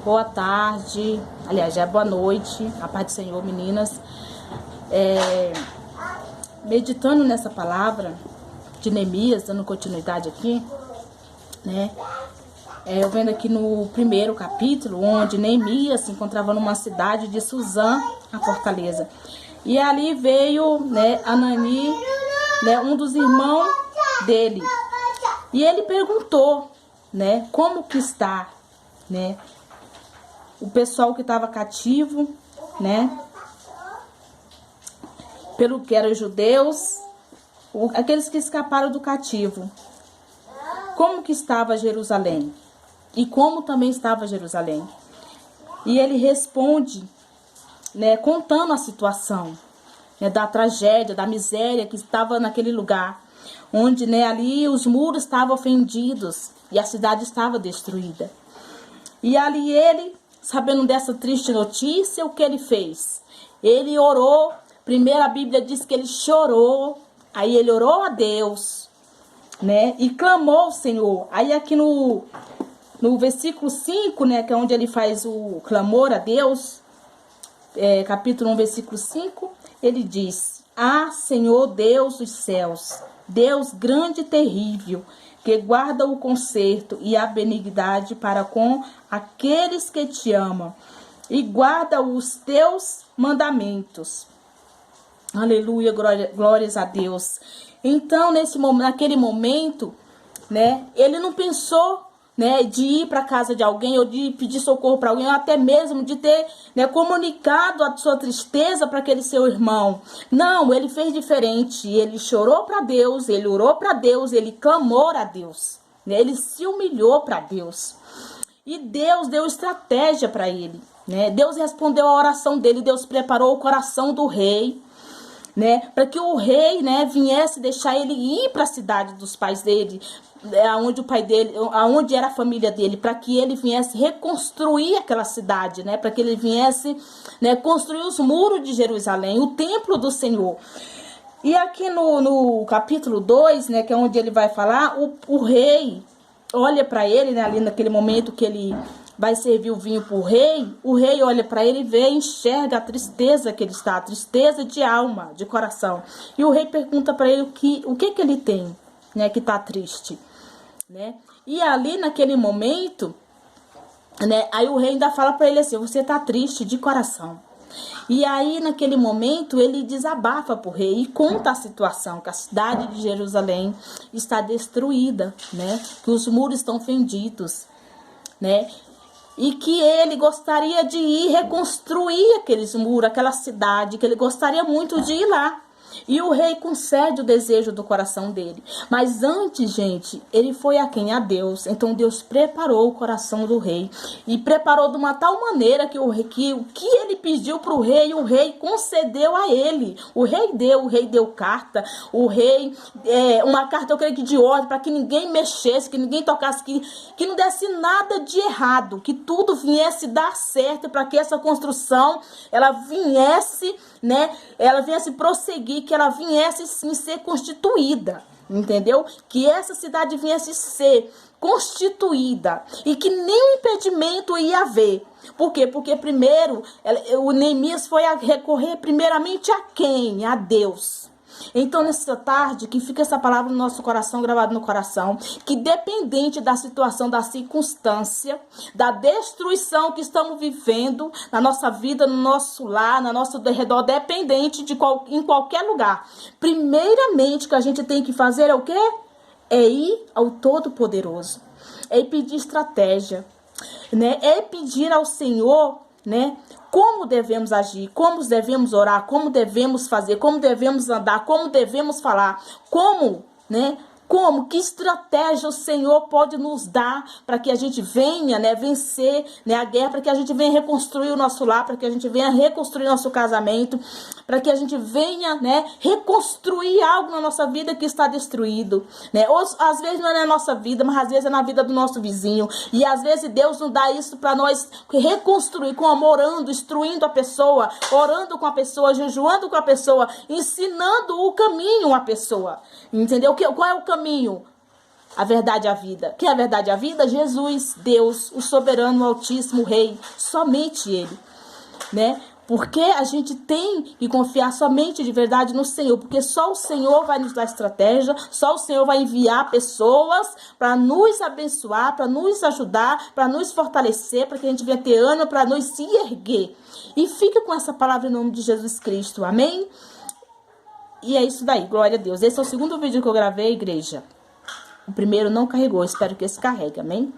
Boa tarde, aliás, já é boa noite, a paz do Senhor, meninas. Meditando nessa palavra de Neemias, dando continuidade aqui, né? Eu vendo aqui no primeiro capítulo, onde Neemias se encontrava numa cidade de Suzã, a fortaleza. E ali veio, né, Anani, né, um dos irmãos dele. E ele perguntou, né, como que está, né, o pessoal que estava cativo, né, pelo que eram os judeus, aqueles que escaparam do cativo. Como que estava Jerusalém? E como também estava Jerusalém? E ele responde, né, contando a situação, né, da tragédia, da miséria que estava naquele lugar, onde, né, ali os muros estavam fendidos e a cidade estava destruída. E ali ele, sabendo dessa triste notícia, o que ele fez? Ele orou. Primeiro a Bíblia diz que ele chorou. Aí ele orou a Deus, né? E clamou ao Senhor. Aí aqui no versículo 5, né? Que é onde ele faz o clamor a Deus. Capítulo 1, versículo 5. Ele diz: Ah, Senhor Deus dos céus, Deus grande e terrível, que guarda o conserto e a benignidade para com aqueles que te amam, e guarda os teus mandamentos. Aleluia, glórias a Deus. Então, naquele momento, né, ele não pensou, né, de ir para a casa de alguém ou de pedir socorro para alguém, ou até mesmo de ter, né, comunicado a sua tristeza para aquele seu irmão. Não, ele fez diferente. Ele chorou para Deus, ele orou para Deus, ele clamou a Deus, né, ele se humilhou para Deus. E Deus deu estratégia para ele, né? Deus respondeu a oração dele, Deus preparou o coração do rei, né, para que o rei, né, viesse deixar ele ir para a cidade dos pais dele, aonde o pai dele, aonde era a família dele, para que ele viesse reconstruir aquela cidade, né, para que ele viesse, né, construir os muros de Jerusalém, o templo do Senhor. E aqui no capítulo 2, né, que é onde ele vai falar, o rei olha para ele, né, ali naquele momento que ele vai servir o vinho para o rei olha para ele e vê, enxerga a tristeza que ele está, a tristeza de alma, de coração. E o rei pergunta para ele o que ele tem, né, que está triste, né? E ali naquele momento, né, aí o rei ainda fala para ele assim: você está triste de coração. E aí naquele momento ele desabafa para o rei e conta a situação, que a cidade de Jerusalém está destruída, né, que os muros estão fendidos, né, e que ele gostaria de ir reconstruir aqueles muros, aquela cidade, que ele gostaria muito de ir lá. E o rei concede o desejo do coração dele. Mas antes, gente, ele foi a quem? A Deus. Então Deus preparou o coração do rei. E preparou de uma tal maneira que o que ele pediu para o rei concedeu a ele. O rei deu carta. O rei, uma carta, eu creio que de ordem, para que ninguém mexesse, que ninguém tocasse, que não desse nada de errado. Que tudo viesse dar certo, para que essa construção, ela viesse, né? Ela viesse prosseguir, que ela viesse sim ser constituída, entendeu? Que essa cidade viesse ser constituída e que nenhum impedimento ia haver. Por quê? Porque primeiro, o Neemias foi a recorrer primeiramente a quem? A Deus. Então, nessa tarde, que fica essa palavra no nosso coração, gravado no coração, que dependente da situação, da circunstância, da destruição que estamos vivendo na nossa vida, no nosso lar, no nosso redor, dependente em qualquer lugar. Primeiramente, o que a gente tem que fazer é o quê? É ir ao Todo-Poderoso. É pedir estratégia, né? É pedir ao Senhor, né, como devemos agir, como devemos orar, como devemos fazer, como devemos andar, como devemos falar, como, né, que estratégia o Senhor pode nos dar para que a gente venha, né, vencer, né, a guerra, para que a gente venha reconstruir o nosso lar, para que a gente venha reconstruir nosso casamento, para que a gente venha, né, reconstruir algo na nossa vida que está destruído, né? Ou, às vezes não é na nossa vida, mas às vezes é na vida do nosso vizinho. E às vezes Deus não dá isso para nós reconstruir com amor, orando, instruindo a pessoa, orando com a pessoa, jejuando com a pessoa, ensinando o caminho à pessoa. Entendeu? Qual é o caminho? a verdade e a vida. Quem é a verdade e a vida? Jesus, Deus, o soberano, o altíssimo Rei. Somente Ele, né? Porque a gente tem que confiar somente de verdade no Senhor. Porque só o Senhor vai nos dar estratégia. Só o Senhor vai enviar pessoas para nos abençoar, para nos ajudar, para nos fortalecer, para que a gente venha ter ânimo, para nos se erguer. E fique com essa palavra em nome de Jesus Cristo. Amém? E é isso daí. Glória a Deus. Esse é o segundo vídeo que eu gravei, igreja. O primeiro não carregou. Espero que esse carregue. Amém?